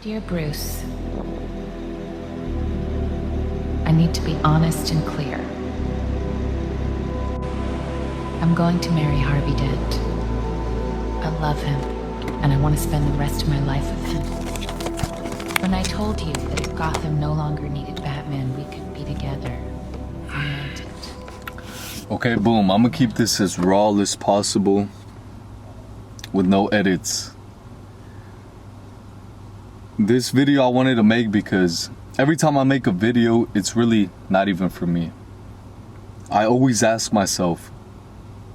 Dear Bruce, I need to be honest and clear. I'm going to marry Harvey Dent. I love him, and I want to spend the rest of my life with him. When I told you that if Gotham no longer needed Batman, we could be together, I meant it. Okay, boom. I'm gonna keep this as raw as possible with no edits. This video I wanted to make because every time I make a video, it's really not even for me. I always ask myself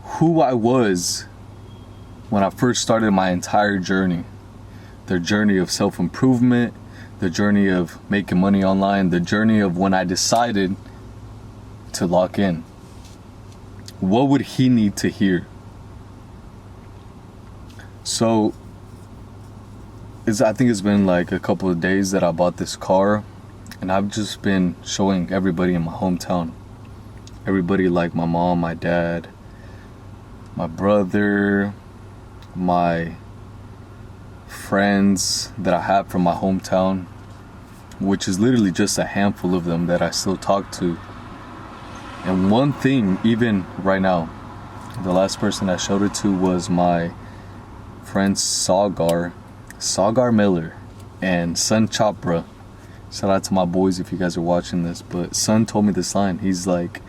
who I was when I first started my entire journey. The journey of self-improvement, the journey of making money online, the journey of when I decided to lock in. What would he need to hear? So, I think it's been like a couple of days that I bought this car, and I've just been showing everybody in my hometown. Everybody, like my mom, my dad, my brother, my friends that I have from my hometown, which is literally just a handful of them that I still talk to. And one thing, even right now, the last person I showed it to was my friend Sagar Miller and Sun Chopra. Shout out to my boys if you guys are watching this. But Sun told me this line. He's like,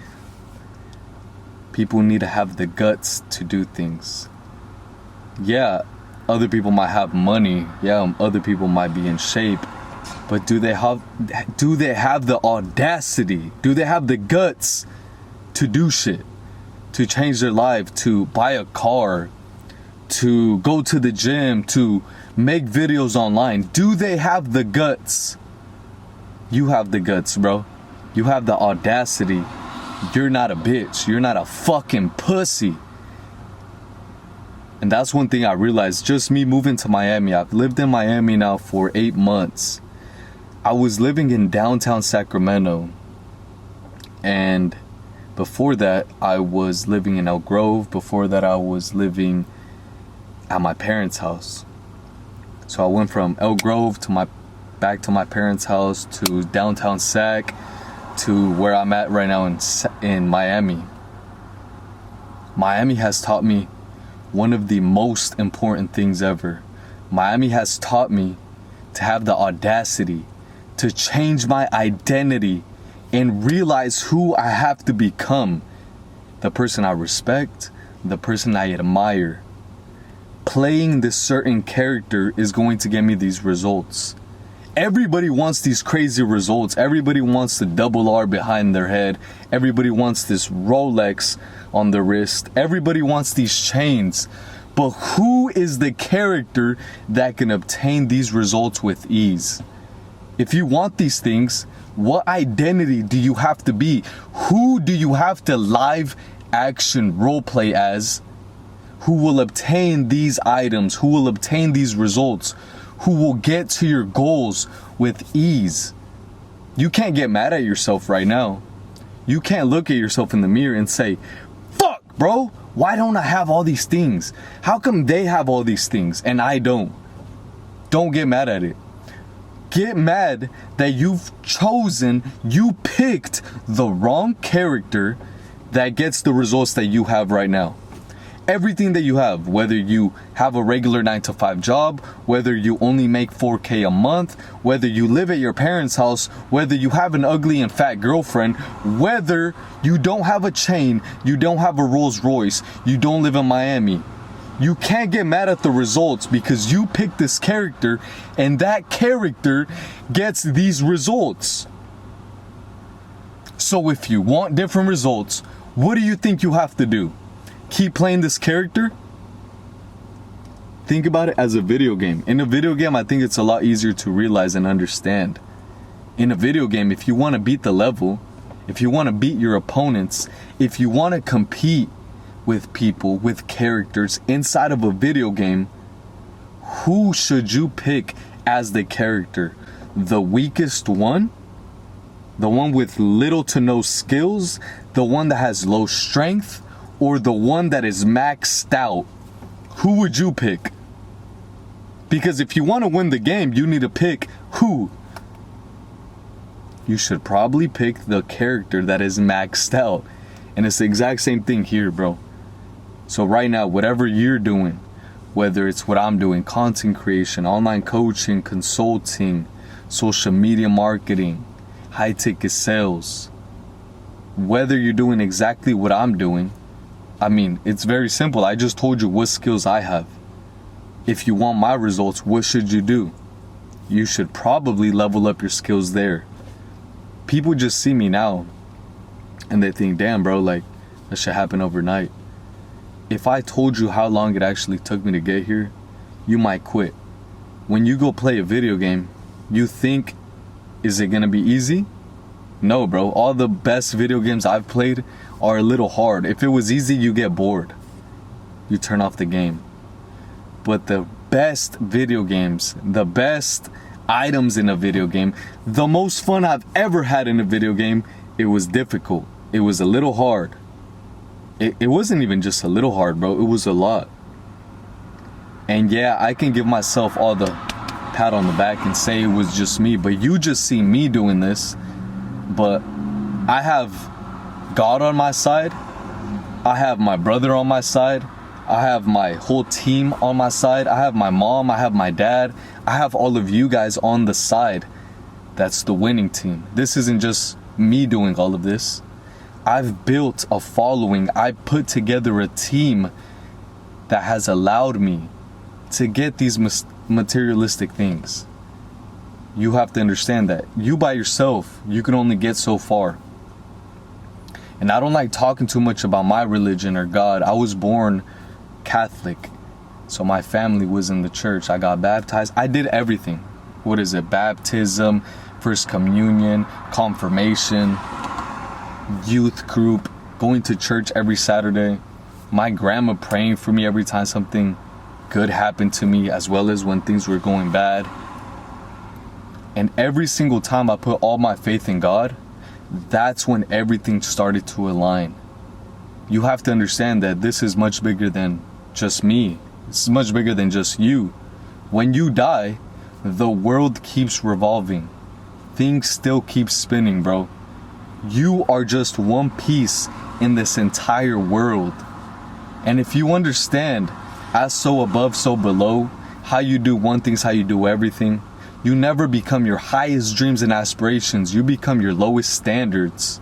people need to have the guts to do things. Yeah, other people might have money. Yeah, other people might be in shape. But do they have the audacity? Do they have the guts to do shit? To change their life, to buy a car, to go to the gym, to make videos online? Do they have the guts? You have the guts, bro. You have the audacity. You're not a bitch. You're not a fucking pussy. And that's one thing I realized. Just me moving to Miami. I've lived in Miami now for 8 months. I was living in downtown Sacramento. And before that, I was living in Elk Grove. Before that, I was living at my parents' house. So I went from Elk Grove back to my parents' house, to downtown Sac, to where I'm at right now in Miami. Miami has taught me one of the most important things ever. Miami has taught me to have the audacity to change my identity and realize who I have to become. The person I respect, the person I admire. Playing this certain character is going to get me these results. Everybody wants these crazy results. Everybody wants the double R behind their head. Everybody wants this Rolex on their wrist. Everybody wants these chains. But who is the character that can obtain these results with ease? If you want these things, what identity do you have to be? Who do you have to live action roleplay as? Who will obtain these items? Who will obtain these results? Who will get to your goals with ease? You can't get mad at yourself right now. You can't look at yourself in the mirror and say, fuck, bro, why don't I have all these things? How come they have all these things and I don't? Don't get mad at it. Get mad that you picked the wrong character that gets the results that you have right now. Everything that you have, whether you have a regular 9-to-5 job, whether you only make $4K a month, whether you live at your parents' house, whether you have an ugly and fat girlfriend, whether you don't have a chain, you don't have a Rolls Royce, you don't live in Miami. You can't get mad at the results because you picked this character and that character gets these results. So if you want different results, what do you think you have to do? Keep playing this character? Think about it as a video game. In a video game, I think it's a lot easier to realize and understand. In a video game, if you want to beat the level, if you want to beat your opponents, if you want to compete with people, with characters inside of a video game, who should you pick as the character? The weakest one? The one with little to no skills? The one that has low strength? Or the one that is maxed out? Who would you pick? Because if you want to win the game, you need to pick who. You should probably pick the character that is maxed out. And it's the exact same thing here, bro. So right now, whatever you're doing, whether it's what I'm doing, content creation, online coaching, consulting, social media marketing, high ticket sales, whether you're doing exactly what I'm doing, I mean, it's very simple. I just told you what skills I have. If you want my results, what should you do? You should probably level up your skills there. People just see me now and they think, damn, bro, like, that should happen overnight. If I told you how long it actually took me to get here, you might quit. When you go play a video game, you think, is it gonna be easy? No, bro. All the best video games I've played are a little hard. If it was easy, you get bored. You turn off the game. But the best video games, the best items in a video game, the most fun I've ever had in a video game, it was difficult. It was a little hard. It wasn't even just a little hard, bro. It was a lot. And yeah, I can give myself all the pat on the back and say it was just me, but you just see me doing this. But I have God on my side. I have my brother on my side. I have my whole team on my side. I have my mom. I have my dad. I have all of you guys on the side. That's the winning team. This isn't just me doing all of this. I've built a following. I put together a team that has allowed me to get these materialistic things. You have to understand that. You by yourself, you can only get so far. And I don't like talking too much about my religion or God. I was born Catholic, so my family was in the church. I got baptized. I did everything. What is it? Baptism, first communion, confirmation, youth group, going to church every Saturday, my grandma praying for me every time something good happened to me, as well as when things were going bad. And every single time I put all my faith in God, that's when everything started to align. You have to understand that this is much bigger than just me. It's much bigger than just you. When you die, the world keeps revolving. Things still keep spinning, bro. You are just one piece in this entire world. And if you understand, as so above, so below, how you do one thing is how you do everything. You never become your highest dreams and aspirations. You become your lowest standards.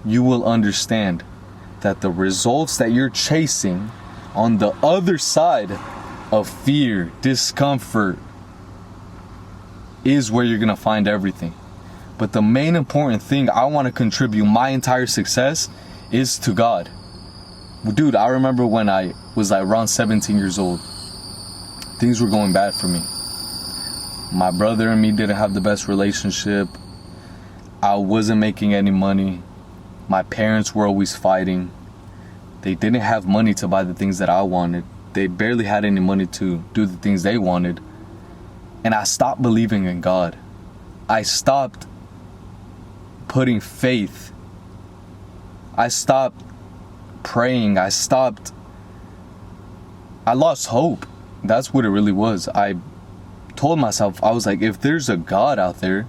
You will understand that the results that you're chasing on the other side of fear, discomfort, is where you're gonna find everything. But the main important thing I want to contribute my entire success is to God. Dude, I remember when I was like around 17 years old, things were going bad for me. My brother and me didn't have the best relationship. I wasn't making any money. My parents were always fighting. They didn't have money to buy the things that I wanted. They barely had any money to do the things they wanted. And I stopped believing in God. I stopped putting faith. I stopped praying. I lost hope. That's what it really was. I told myself, I was like, if there's a God out there,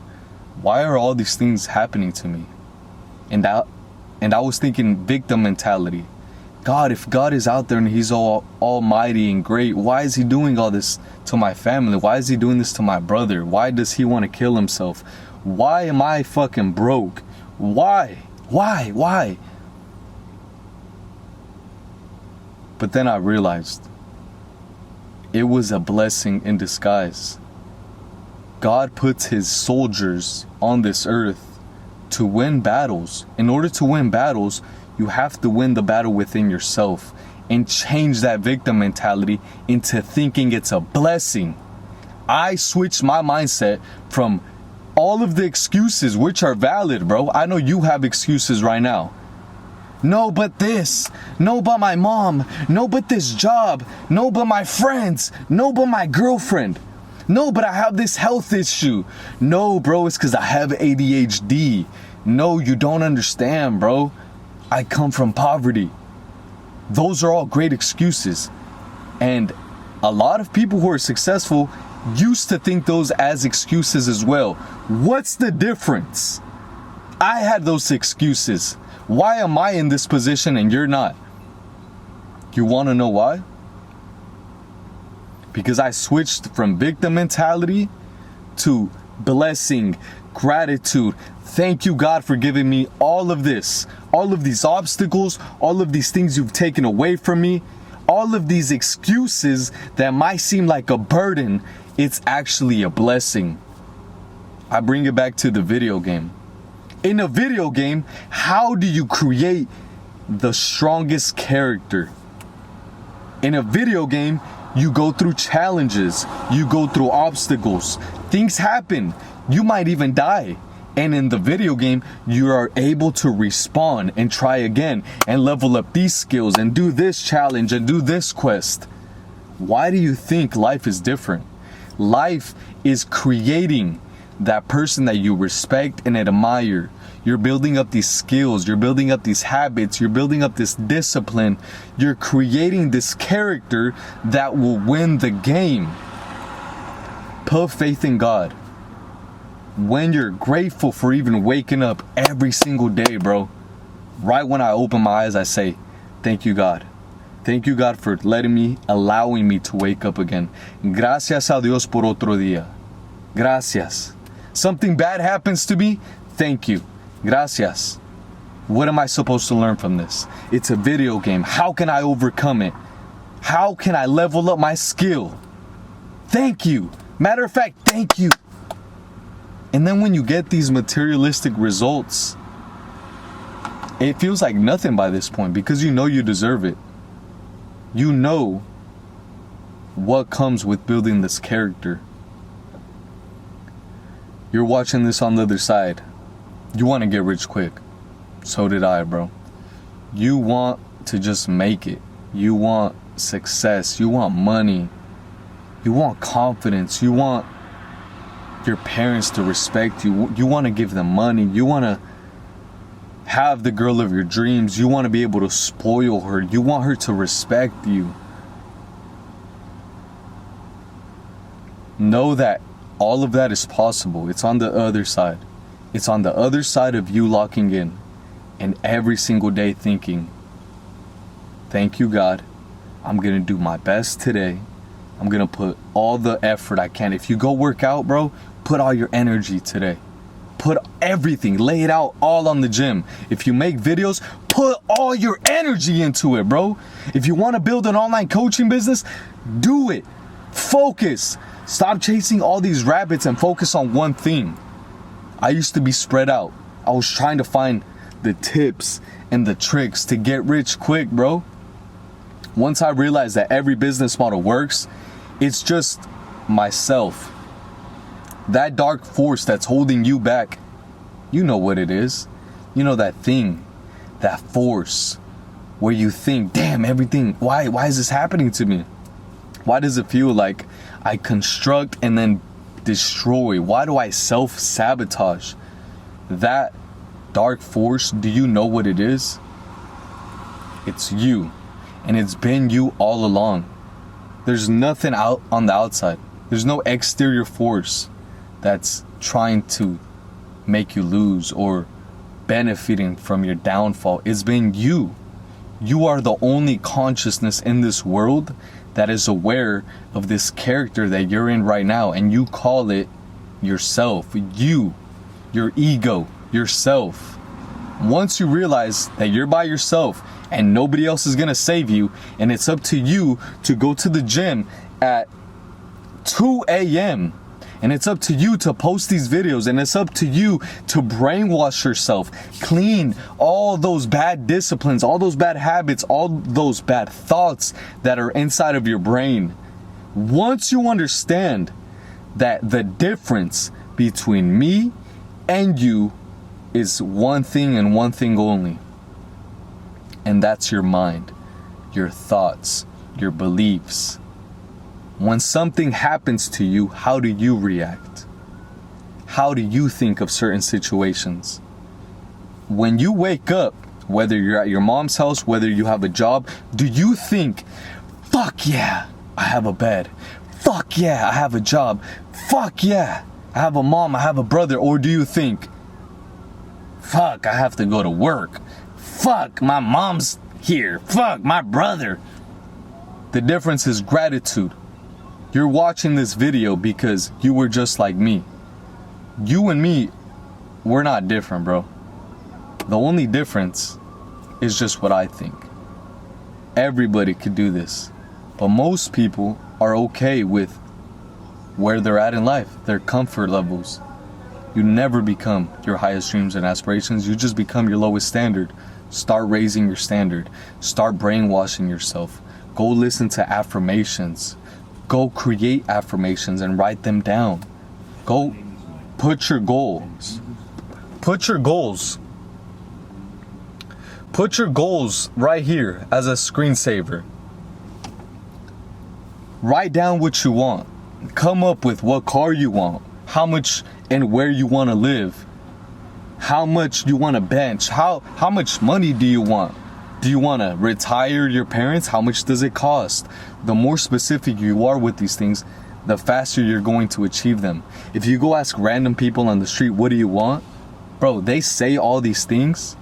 why are all these things happening to me? And I was thinking victim mentality. God, if God is out there and he's all almighty and great, why is he doing all this to my family? Why is he doing this to my brother? Why does he want to kill himself? Why am I fucking broke? Why? But then I realized it was a blessing in disguise. God puts his soldiers on this earth to win battles. In order to win battles, you have to win the battle within yourself and change that victim mentality into thinking it's a blessing. I switched my mindset from all of the excuses, which are valid, bro. I know you have excuses right now. No, but this. No, but my mom. No, but this job. No, but my friends. No, but my girlfriend. No, but I have this health issue. No, bro, it's because I have ADHD. No, you don't understand, bro. I come from poverty. Those are all great excuses. And a lot of people who are successful used to think those as excuses as well. What's the difference? I had those excuses. Why am I in this position and you're not? You want to know why? Because I switched from victim mentality to blessing, gratitude. Thank you, God, for giving me all of this, all of these obstacles, all of these things you've taken away from me, all of these excuses that might seem like a burden. It's actually a blessing. I bring it back to the video game. In a video game, how do you create the strongest character? In a video game, you go through challenges, you go through obstacles, things happen, you might even die. And in the video game, you are able to respawn and try again and level up these skills and do this challenge and do this quest. Why do you think life is different? Life is creating that person that you respect and admire. You're building up these skills, you're building up these habits, you're building up this discipline. You're creating this character that will win the game. Put faith in God. When you're grateful for even waking up every single day, bro, right when I open my eyes, I say, thank you, God. Thank you, God, for allowing me to wake up again. Gracias a Dios por otro día. Gracias. Something bad happens to me, thank you. Gracias. What am I supposed to learn from this? It's a video game. How can I overcome it? How can I level up my skill? Thank you. Matter of fact, thank you. And then when you get these materialistic results, it feels like nothing by this point because you know you deserve it. You know what comes with building this character. You're watching this on the other side. You want to get rich quick. So did I, bro. You want to just make it. You want success. You want money. You want confidence. You want your parents to respect you. You want to give them money. You want to have the girl of your dreams. You want to be able to spoil her. You want her to respect you. Know that all of that is possible. It's on the other side. It's on the other side of you locking in and every single day thinking, thank you, God. I'm going to do my best today. I'm going to put all the effort I can. If you go work out, bro, put all your energy today. Put everything, lay it out all on the gym. If you make videos, put all your energy into it, bro. If you want to build an online coaching business, do it. Focus. Stop chasing all these rabbits and focus on one thing. I used to be spread out. I was trying to find the tips and the tricks to get rich quick, bro. Once I realized that every business model works, it's just myself. That dark force that's holding you back, you know what it is. You know that thing, that force where you think, damn, everything, why is this happening to me? Why does it feel like I construct and then destroy? Why do I self-sabotage? That dark force, do you know what it is? It's you. And it's been you all along. There's nothing out on the outside. There's no exterior force that's trying to make you lose or benefiting from your downfall. It's been you. You are the only consciousness in this world that is aware of this character that you're in right now, and you call it yourself. You, your ego, yourself. Once you realize that you're by yourself and nobody else is gonna save you, and it's up to you to go to the gym at 2 a.m. and it's up to you to post these videos, and it's up to you to brainwash yourself, clean all those bad disciplines, all those bad habits, all those bad thoughts that are inside of your brain. Once you understand that the difference between me and you is one thing and one thing only, and that's your mind, your thoughts, your beliefs. When something happens to you, how do you react? How do you think of certain situations? When you wake up, whether you're at your mom's house, whether you have a job, do you think, fuck yeah, I have a bed. Fuck yeah, I have a job. Fuck yeah, I have a mom, I have a brother. Or do you think, fuck, I have to go to work. Fuck, my mom's here. Fuck, my brother. The difference is gratitude. You're watching this video because you were just like me. You and me, we're not different, bro. The only difference is just what I think. Everybody could do this. But most people are okay with where they're at in life, their comfort levels. You never become your highest dreams and aspirations. You just become your lowest standard. Start raising your standard. Start brainwashing yourself. Go listen to affirmations. Go create affirmations and write them down. Go put your goals. Put your goals. Put your goals right here as a screensaver. Write down what you want. Come up with what car you want, how much and where you want to live, how much you want to bench, how much money do you want? Do you want to retire your parents? How much does it cost? The more specific you are with these things, the faster you're going to achieve them. If you go ask random people on the street, what do you want? Bro, they say all these things,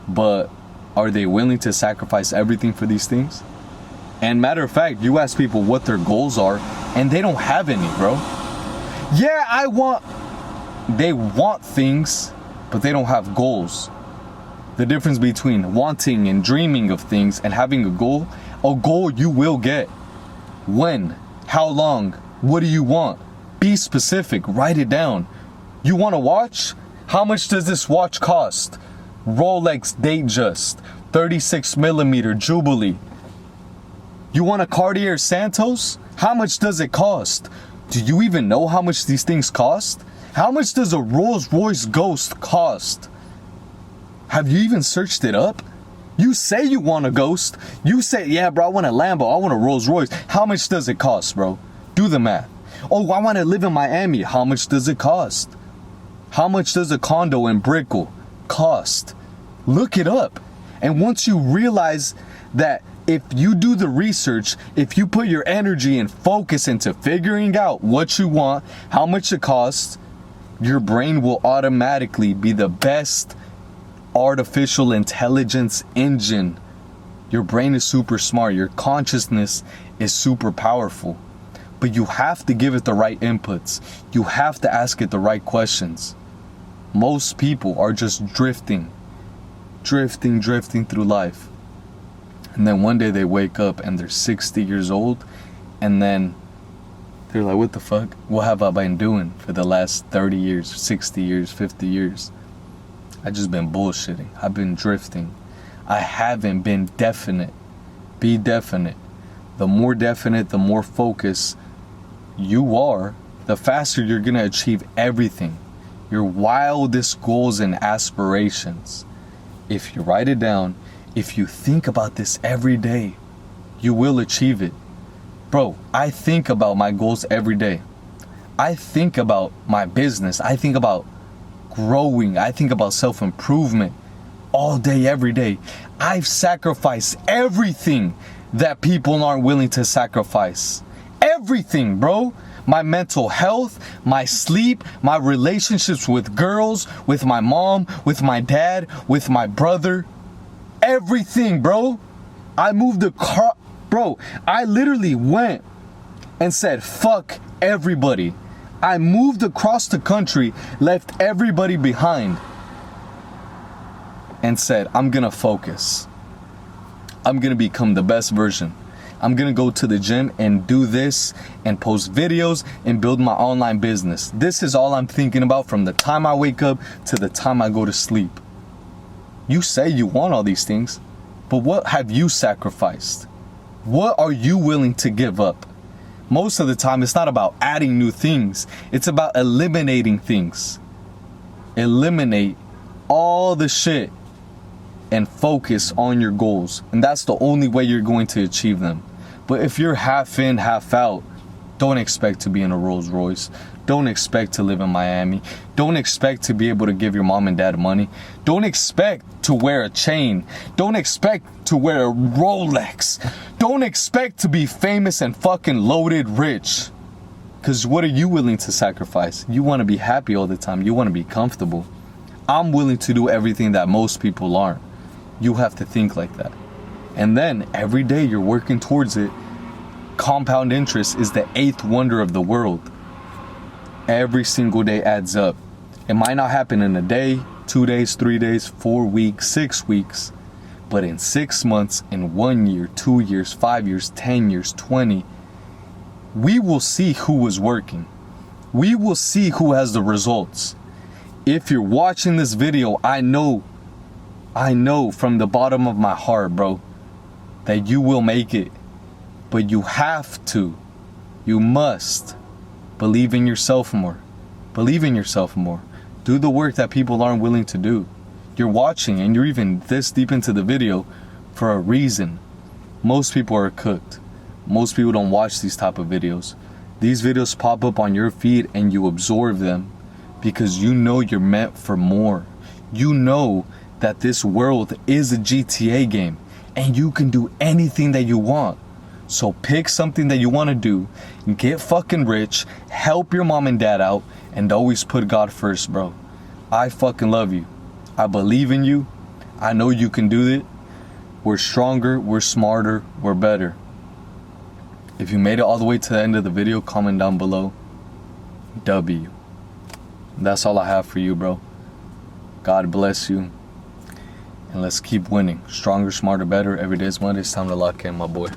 but are they willing to sacrifice everything for these things? And matter of fact, you ask people what their goals are, and they don't have any, bro. Yeah, they want things, but they don't have goals. The difference between wanting and dreaming of things and having a goal you will get. When? How long? What do you want? Be specific, write it down. You want a watch? How much does this watch cost? Rolex Datejust, 36mm Jubilee. You want a Cartier Santos? How much does it cost? Do you even know how much these things cost? How much does a Rolls Royce Ghost cost? Have you even searched it up? You say you want a Ghost. You say, yeah, bro, I want a Lambo. I want a Rolls Royce. How much does it cost, bro? Do the math. Oh, I want to live in Miami. How much does it cost? How much does a condo in Brickell cost? Look it up. And once you realize that if you do the research, if you put your energy and focus into figuring out what you want, how much it costs, your brain will automatically be the best artificial intelligence engine. Your brain is super smart. Your consciousness is super powerful. But you have to give it the right inputs. You have to ask it the right questions. Most people are just drifting through life. And then one day they wake up and they're 60 years old, and then they're like, what the fuck? What have I been doing for the last 30 years, 60 years, 50 years? I just been bullshitting. I've been drifting. I haven't been definite. Be definite. The more definite, the more focused you are, the faster you're gonna achieve everything. Your wildest goals and aspirations. If you write it down, if you think about this every day, you will achieve it. Bro, I think about my goals every day. I think about my business. I think about growing. I think about self-improvement all day, every day. I've sacrificed everything that people aren't willing to sacrifice. Everything, bro. My mental health, my sleep, my relationships with girls, with my mom, with my dad, with my brother. Everything, bro. I moved the car. Bro, I literally went and said, fuck everybody. I moved across the country, left everybody behind, and said, I'm gonna focus. I'm gonna become the best version. I'm gonna go to the gym and do this and post videos and build my online business. This is all I'm thinking about from the time I wake up to the time I go to sleep. You say you want all these things, but what have you sacrificed? What are you willing to give up? Most of the time, it's not about adding new things. It's about eliminating things. Eliminate all the shit and focus on your goals. And that's the only way you're going to achieve them. But if you're half in, half out, don't expect to be in a Rolls Royce. Don't expect to live in Miami. Don't expect to be able to give your mom and dad money. Don't expect to wear a chain. Don't expect to wear a Rolex. Don't expect to be famous and fucking loaded rich. Because what are you willing to sacrifice? You want to be happy all the time. You want to be comfortable. I'm willing to do everything that most people aren't. You have to think like that. And then every day you're working towards it. Compound interest is the eighth wonder of the world. Every single day adds up. It might not happen in a day, 2 days, 3 days, 4 weeks, 6 weeks. But in 6 months, in 1 year, 2 years, 5 years, 10 years, 20, we will see who was working. We will see who has the results. If you're watching this video, I know from the bottom of my heart, bro, that you will make it. But you have to, you must believe in yourself more. Believe in yourself more. Do the work that people aren't willing to do. You're watching and you're even this deep into the video for a reason. Most people are cooked. Most people don't watch these type of videos. These videos pop up on your feed and you absorb them because you know you're meant for more. You know that this world is a GTA game and you can do anything that you want. So pick something that you want to do, get fucking rich, help your mom and dad out, and always put God first, bro. I fucking love you. I believe in you. I know you can do it. We're stronger, we're smarter, we're better. If you made it all the way to the end of the video, comment down below. W. That's all I have for you, bro. God bless you. And let's keep winning. Stronger, smarter, better. Every day is Monday. It's time to lock in, my boy.